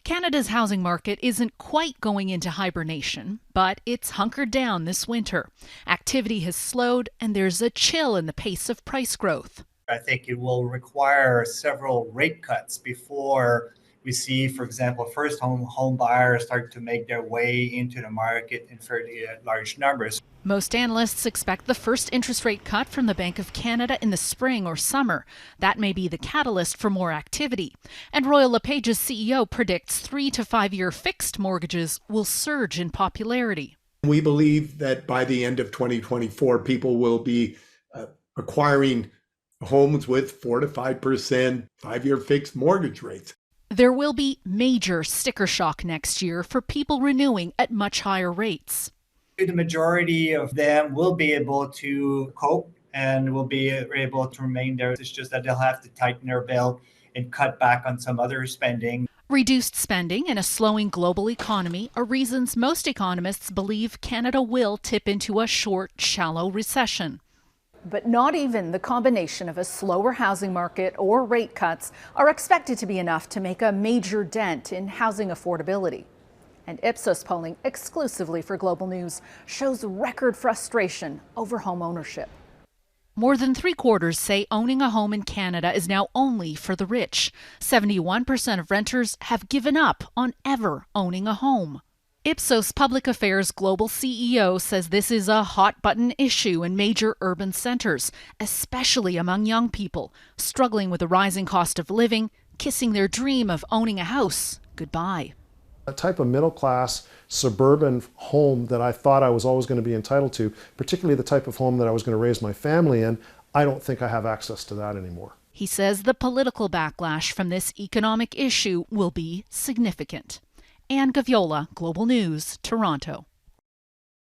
Canada's housing market isn't quite going into hibernation, but it's hunkered down this winter. Activity has slowed, and there's a chill in the pace of price growth. I think it will require several rate cuts before we see, for example, first home buyers start to make their way into the market in fairly large numbers. Most analysts expect the first interest rate cut from the Bank of Canada in the spring or summer. That may be the catalyst for more activity. And Royal LePage's CEO predicts 3 to 5 year fixed mortgages will surge in popularity. We believe that by the end of 2024, people will be acquiring homes with 4 to 5% 5-year fixed mortgage rates. There will be major sticker shock next year for people renewing at much higher rates. The majority of them will be able to cope and will be able to remain there. It's just that they'll have to tighten their belt and cut back on some other spending. Reduced spending and a slowing global economy are reasons most economists believe Canada will tip into a short, shallow recession. But not even the combination of a slower housing market or rate cuts are expected to be enough to make a major dent in housing affordability. And Ipsos polling exclusively for Global News shows record frustration over home ownership. More than 3/4 say owning a home in Canada is now only for the rich. 71% of renters have given up on ever owning a home. Ipsos Public Affairs Global CEO says this is a hot-button issue in major urban centres, especially among young people, struggling with the rising cost of living, kissing their dream of owning a house goodbye. A type of middle-class suburban home that I thought I was always going to be entitled to, particularly the type of home that I was going to raise my family in, I don't think I have access to that anymore. He says the political backlash from this economic issue will be significant. Gaviola, Global News, Toronto.